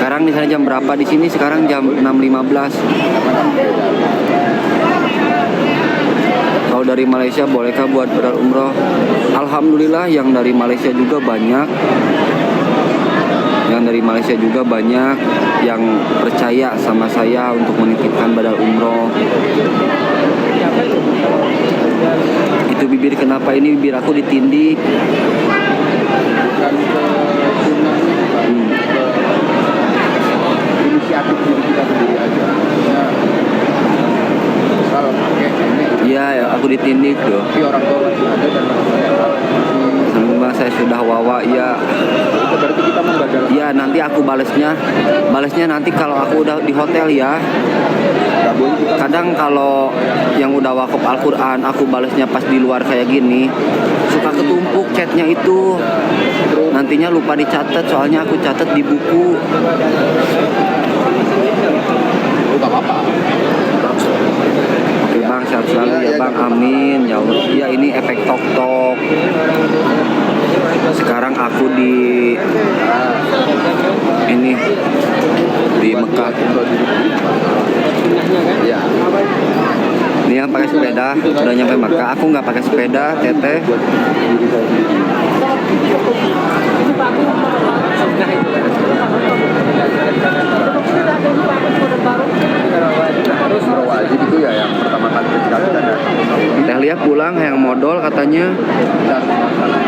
Sekarang di sana jam berapa? Di sini sekarang jam 6.15. Kalau dari Malaysia bolehkah buat badal umroh? Alhamdulillah yang dari Malaysia juga banyak. Yang dari Malaysia juga banyak yang percaya sama saya untuk menitipkan badal umroh. Itu bibir kenapa ini bibir aku ditindih? Inisiatif diri kita sendiri aja. Kalau pakai ini, Iya, ya, aku ditindih tuh. tapi orang tua masih ada dan Memang saya sudah wawa, ya. itu berarti kita membadal. Ya nanti aku balesnya nanti kalau aku udah di hotel ya. Nggak boleh kita Kadang kalau yang udah wakaf Al-Quran aku balesnya pas di luar kayak gini, suka ketumpuk chatnya itu. Nantinya lupa dicatat, soalnya aku catat di buku. nggak apa-apa. Oke bang, sehat selalu ya bang, amin ya Allah. Ya ini efek tok-tok. Sekarang aku di ini di Mekah. Ya. Ini yang pakai sepeda udah nyampe Mekah. Aku nggak pakai sepeda, teteh. Terus wajib itu ya yang pertama kali ketika kita datang. Teh Lia pulang yang modal katanya.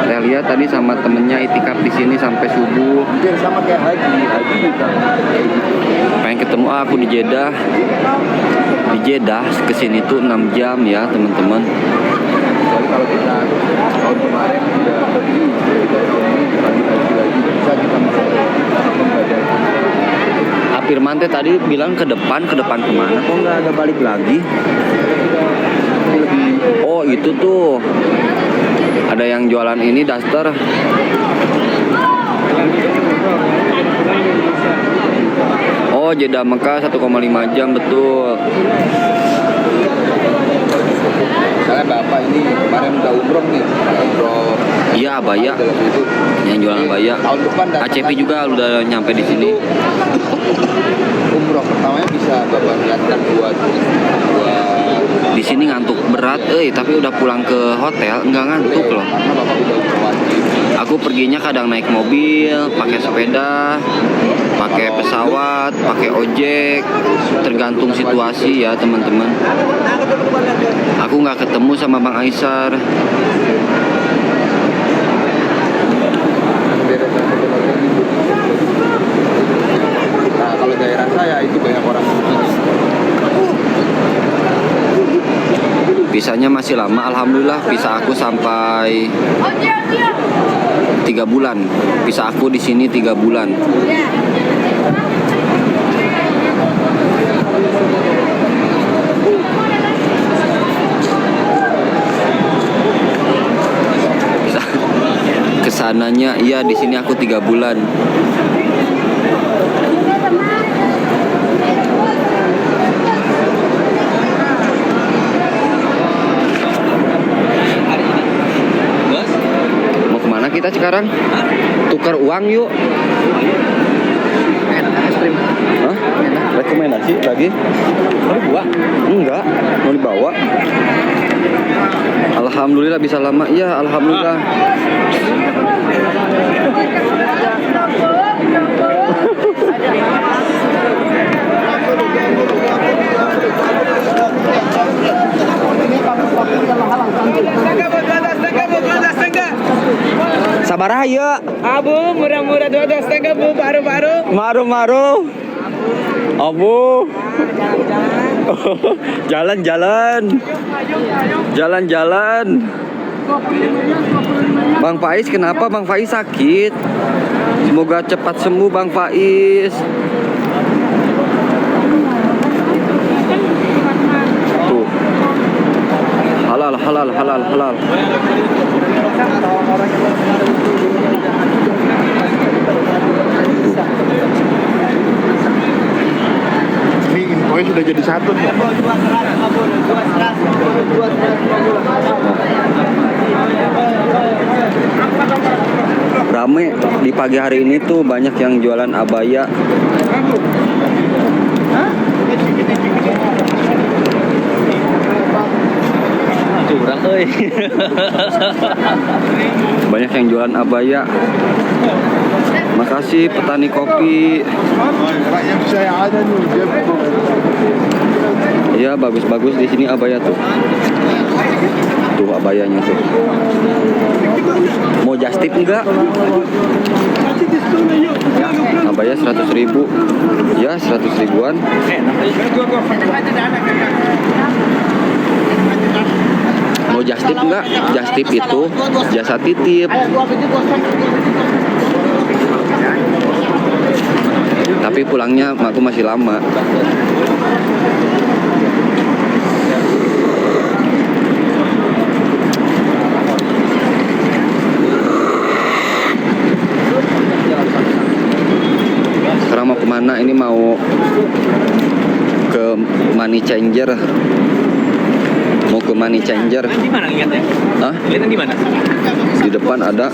Teh Lia tadi sama temennya itikaf di sini sampai subuh. Hampir sama kayak haji juga. Pengen ketemu aku di Jeddah. Di Jeddah kesini tuh 6 jam ya teman-teman. Jadi kalau kita tahun kemarin udah haji, tahun ini lagi lagi bisa kita membadai. Firman teh tadi bilang ke depan kemana? Kok nggak ada balik lagi? Oh itu tuh ada yang jualan ini daster. Oh Jeddah Mekah 1,5 jam betul. Misalnya bapak ini kemarin udah umroh nih, umroh. Iya abaya. Itu Yang jualan abaya. tahun depan datang ACP lagi. juga udah nyampe di sini. Umroh pertamanya bisa bapak niatkan buat Di sini ngantuk berat, tapi udah pulang ke hotel nggak ngantuk loh. karena bapak udah umroh wajib. Aku perginya kadang naik mobil, pakai sepeda, pakai pesawat, pakai ojek, tergantung situasi ya teman-teman. Aku nggak ketemu sama Bang Aisar. Nah kalau daerah saya itu banyak orang Visanya masih lama, alhamdulillah visa aku sampai 3 bulan. Visa aku di sini 3 bulan. Visa kesananya, iya di sini aku 3 bulan. Kita sekarang tukar uang yuk. Hah? Rekomendasi lagi? Mau dibawa? Enggak, mau dibawa. Alhamdulillah bisa lama. Ya, alhamdulillah. Sabar aja. Abu murah-murah 12,5 Bu, baru-baru. Maru-maru. Abu. Jalan-jalan. Jalan-jalan. Bang Faiz kenapa Bang Faiz sakit? Semoga cepat sembuh Bang Faiz. Tuh. Halal, halal, halal, halal. ini infonya sudah jadi satu nih. Rame di pagi hari ini tuh, banyak yang jualan abaya. Curang euy. Banyak yang jualan abaya. Makasih petani kopi. Iya, bagus-bagus di sini abaya tuh. Tuh abayanya tuh. Mau just tip enggak? Abaya 100.000. Ya, 100 ribuan. Mau just tip enggak? Just tip itu jasa titip. Tapi pulangnya aku masih lama. Sekarang mau kemana? Ini mau ke Money Changer. Mau ke Money Changer. Di mana lihatnya? Hah? Lihatnya di mana? Di depan ada.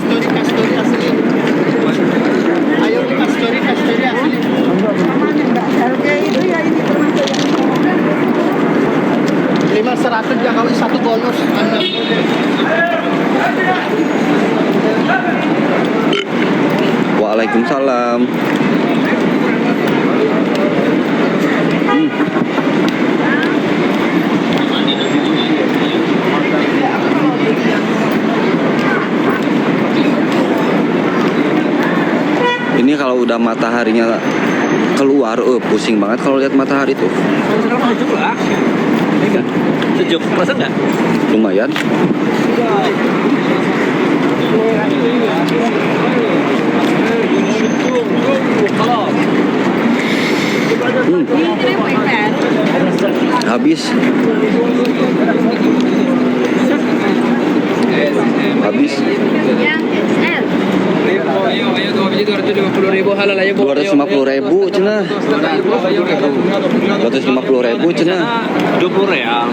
Ayo kastori asli. LG itu ya ini termasuk yang 500 ya kali satu bonus. Waalaikumsalam. Ini kalau udah mataharinya keluar, pusing banget kalau lihat matahari tuh. Sekarang sejuk lah. Sejuk, masa enggak? Lumayan. Habis. Habis. Ayo 250.000 halal aja. 250.000 cenah. 250.000 cenah. 20 real.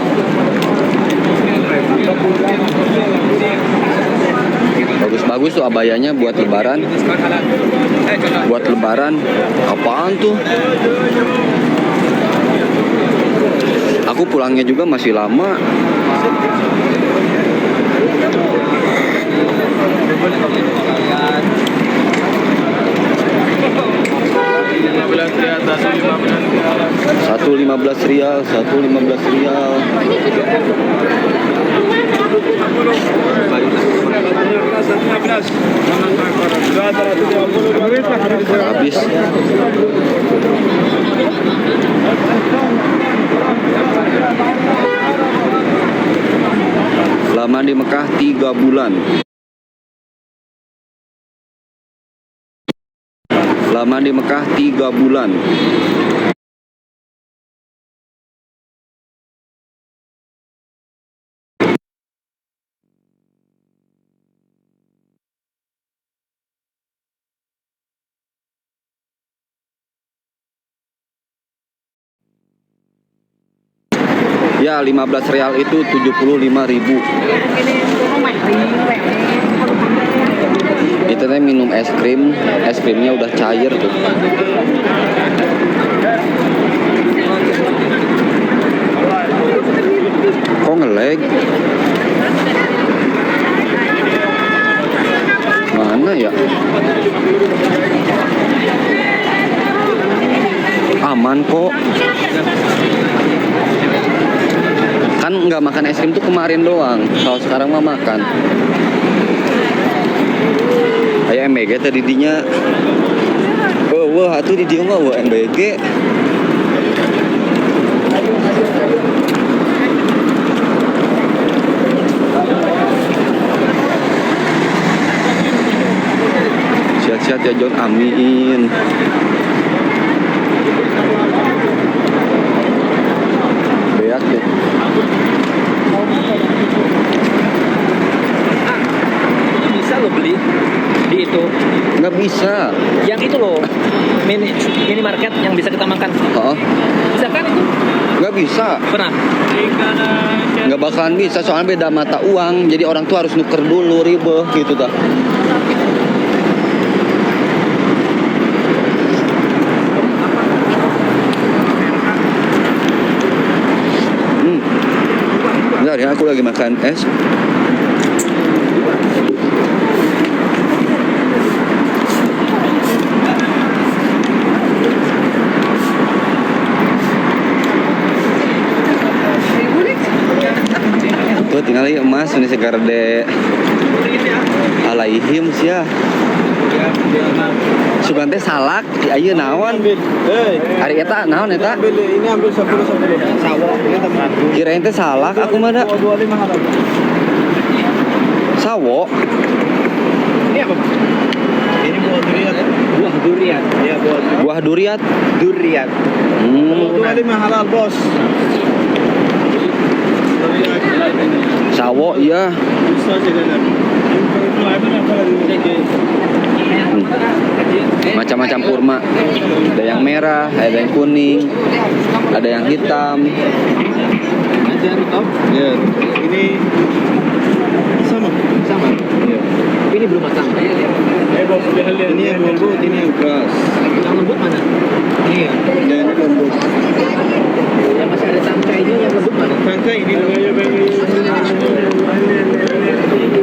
Bagus-bagus tuh abayanya buat lebaran. Buat lebaran. Apaan tuh? Aku pulangnya juga masih lama. Satu 15 rial, 15 rial. Habis. Lama di Mekah 3 bulan. Lama di Mekah 3 bulan. Ya, 15 real itu 75.000. Itu teh minum es krim, es krimnya udah cair tuh. Kok ngelag? Mana ya? Aman kok. Kan nggak makan es krim tuh kemarin doang. Kalau sekarang mah makan. Kayak MBG tadi dinya. Wah, atuh di dia mah MBG. Sehat-sehat ya John, amin. Beak deh. Itu bisa lo beli di itu. Nggak bisa. Yang itu loh, minimarket yang bisa kita makan. Oh, Bisa kan itu? nggak bisa. Pernah? Nggak bakalan bisa, soalnya beda mata uang. Jadi orang tuh harus nuker dulu, ribet gitu dah. Bentar ya, aku lagi makan es. Tuh tinggal lagi emas ini segar de alaihim sia. Sugan teh salak di ayeuna naon? Hari eta naon eta? Ini ambil 10 sawah. Kirain teh salak aku mah da. 25 halal. Sawo. Ini apa? Ini buah durian. Buah durian. Iya, Buah duriat. durian. 25 halal, Bos. Sawo iya. Bisa jalan. Macam-macam kurma. Ada yang merah, ada yang kuning, ada yang hitam. Ya, ini sama. Iya. Ini belum matang. Ini yang lembut, ini yang keras. Yang lembut mana? Ini ya. Dan ini lembut. Yang masih ada tangkainya yang lembut mana? Tangkai ini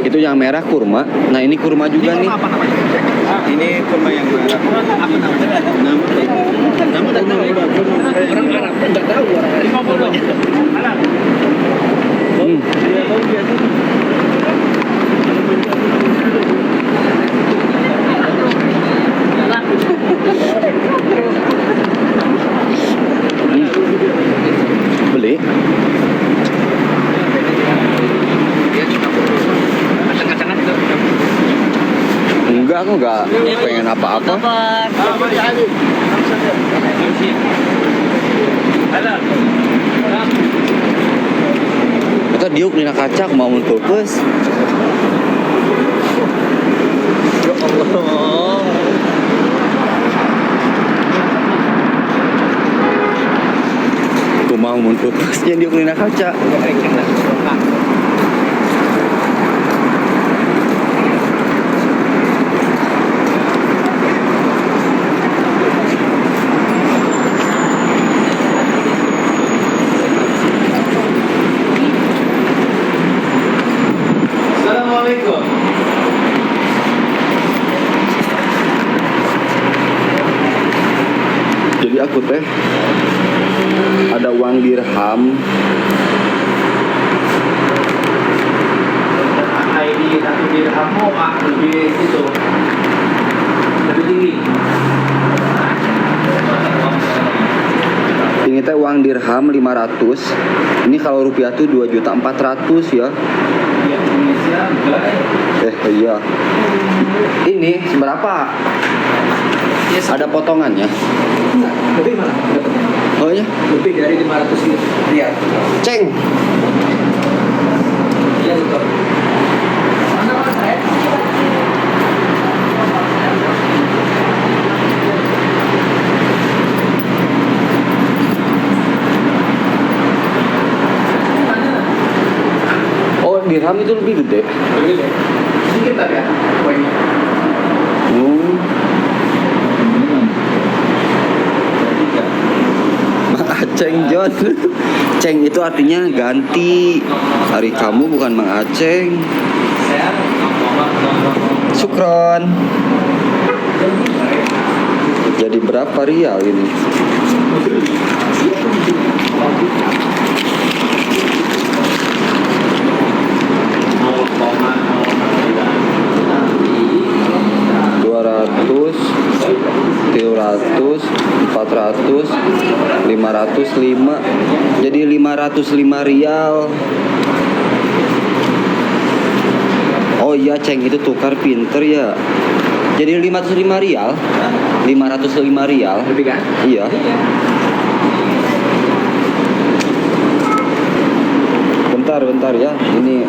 Itu yang merah kurma. Nah, ini kurma juga nih. Apa namanya? ini kurma yang merah. Apa namanya? Nama Orang Arab enggak tahu orang Arab. Namanya. Beli. Kacang-kacangan itu. Enggak, aku enggak pengen apa-apa. Kita diuk dina kaca aku mau mentukus. Ya Allah. Aku mau mentukusnya diuk dina kaca. Assalamualaikum. Jadi aku teh ada uang dirham. ID 1 dirham lebih itu. Lebih tinggi. Ini teh uang dirham 500. Ini kalau rupiah tuh 2.400.000 ya. Indonesia enggak. Iya. Ini seberapa? Ada potongannya. Lebih mana? Oh ya? Lebih dari 500 riyal. Ceng. Iya betul. Mana Mas? Oh, dirham itu lebih gede. Sedikit tapi ya poinnya. Mang Aceng John. Ceng itu artinya ganti. Hari kamu bukan Mang Aceng. Sukron. Jadi berapa rial ini? Ratus, 300, 400, 505. Jadi 505 rial. Oh iya, Ceng itu tukar pinter ya. Jadi 505 rial. 505 rial. Lebih kan? Iya. Bentar ya. Ini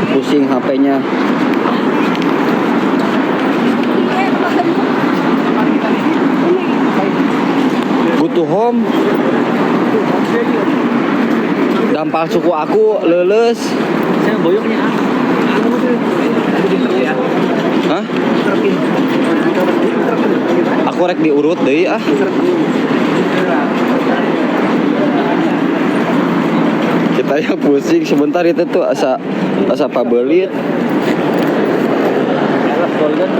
pusing HP-nya. Go to home. Dampal suku aku leles. Saya boyoknya ya. Hah? Aku rek diurut deh ah. Kita Tanya pusing sebentar itu tuh asa pabelit.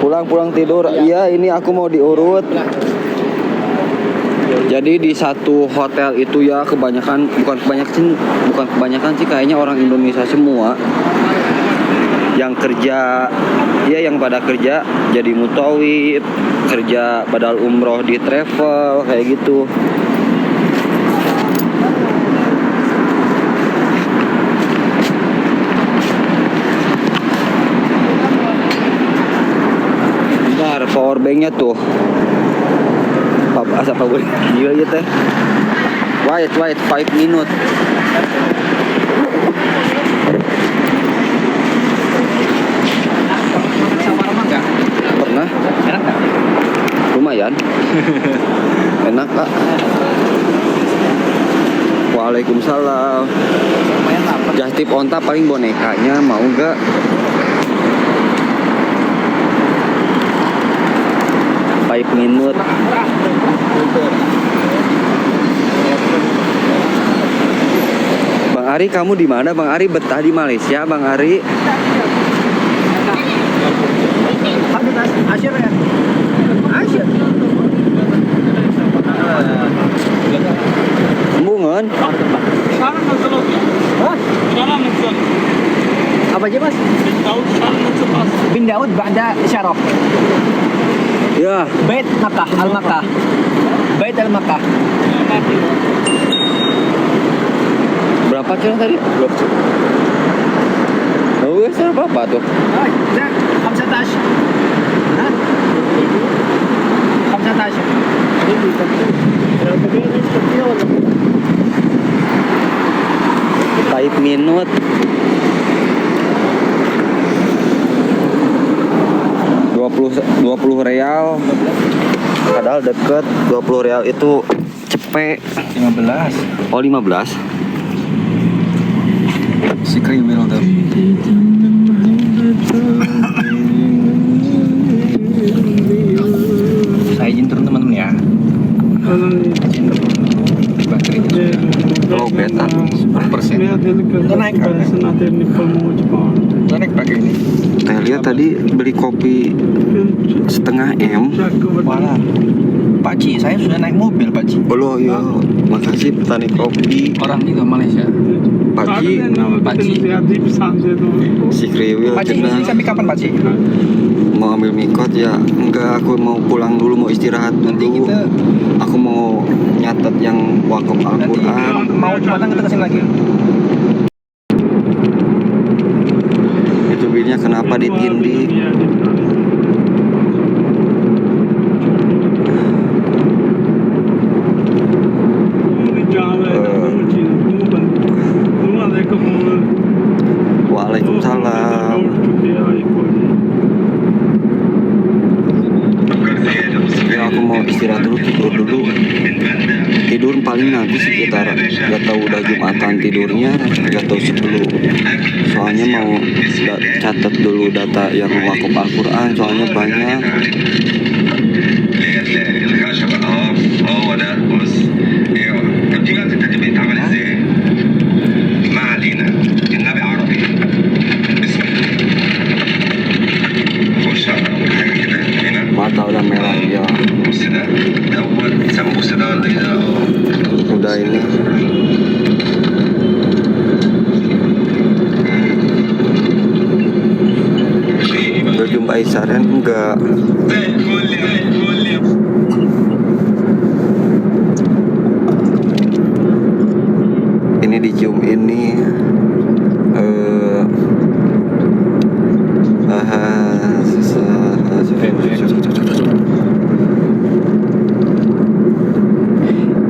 Pulang tidur. Iya, ini aku mau diurut. Jadi di satu hotel itu ya bukan kebanyakan sih kayaknya orang Indonesia semua yang kerja, ya yang pada kerja jadi mutawif, kerja badal umroh di travel kayak gitu. Bentar, power banknya tuh asa apa gue gila ya teh. Wait 5 minute. Shawarma enggak? Pernah? Enak enggak? Lumayan. Enak Kak. Waalaikumsalam. Lumayan lapar. Justip onta paling bonekanya mau nggak? Five minute. Bang Ari, kamu di mana? Bang Ari betah di Malaysia, Bang Ari. Asyir ya? Asyir. Embungan. Apa aja mas? Bin Daud ba'da syaraf. Ya, Bait Makkah, Al-Makkah. Bait Al-Makkah. berapa kilo tadi? Oh, ya, apa tuh? لا 15 ها 5 minute. $20 real. Padahal deket. $20 itu cepet. 15. Oh 15. Si kriwil tuh. Saya izin turun teman-teman ya. Baterainya Low beta. 10%. Udah naik kan? Udah naik pakai ini. Saya lihat tadi beli kopi setengah M. Walah. Pakcik, saya sudah naik mobil, Pakcik. Oh iya, makasih petani kopi. Orang juga Malaysia. Pakcik, si kriwil Pakcik, ini cenah sampai kapan, Pakcik? mau ambil mikot ya. Enggak, aku mau pulang dulu, mau istirahat Nanti dulu. kita Aku mau nyatet yang wakaf nanti Al-Quran. mau Jumatan kita kesini lagi. Itu bilnya kenapa ditindih? Waalaikumsalam. Ya aku mau istirahat dulu, tidur dulu. Tidur paling nanti sekitar, gak tahu udah Jumatan tidurnya, gak tahu 10. Soalnya mau catat dulu data yang wakaf Al-Quran, soalnya banyak. هو ده بص ايوه طب دي بقى بتتكتب بيتعمل ازاي؟ ما علينا النبي عربي بسم الله خش على اول حاجه كده هنا Mata udah merah ya. بص ده اول بيسموه بص ده ولا ايه ده؟ Udah ini. Berjumpa Isaren enggak? زي الفل زي الفل يا Ini dicium ini ya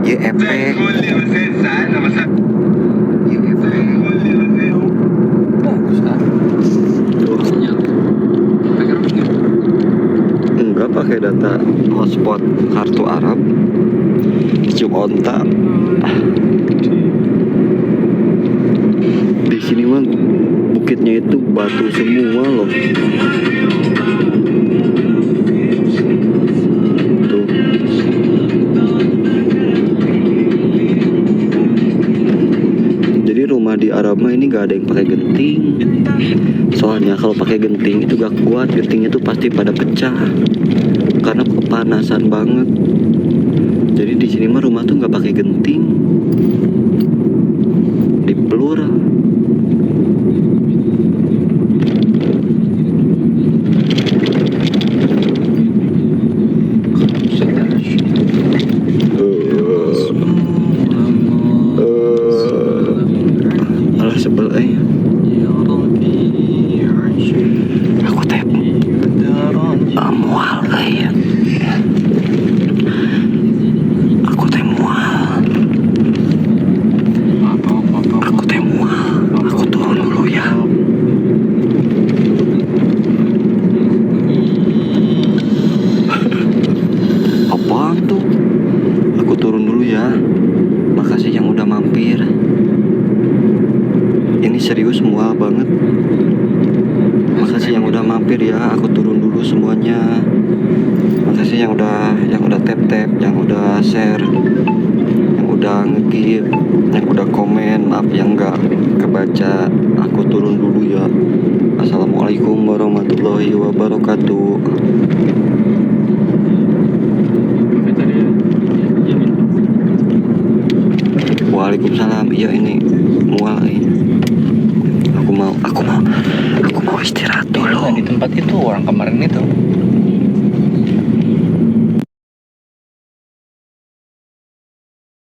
زي efek الفل يا وزير ساعتها مساء ya efek الفل يا وزير Bagus kan? Sinyal. Pakai rambut nggak? enggak pakai data hotspot kartu Arab, cium onta. Di sini mah bukitnya itu batu semua loh. Tuh. Jadi rumah di gak ada yang pakai genting. Soalnya kalau pakai genting itu gak kuat, gentingnya tuh pasti pada pecah karena kepanasan banget. Jadi di sini mah rumah tuh nggak pakai genting, dipelur. Alah sebel aku teh mual aku teh mual. Aku turun dulu ya. Apaan tuh? Aku turun dulu ya. Makasih yang udah mampir. Ini serius mual banget. Makasih yang udah mampir ya. Aku turun dulu semuanya. Makasih yang udah tap, yang udah share, yang udah nge-give, yang udah komen. Maaf yang nggak kebaca. Aku turun dulu ya. Assalamualaikum warahmatullahi wabarakatuh. Waalaikumsalam. Iya ini mual ini. Aku mau istirahat dulu. Di tempat itu orang kemarin itu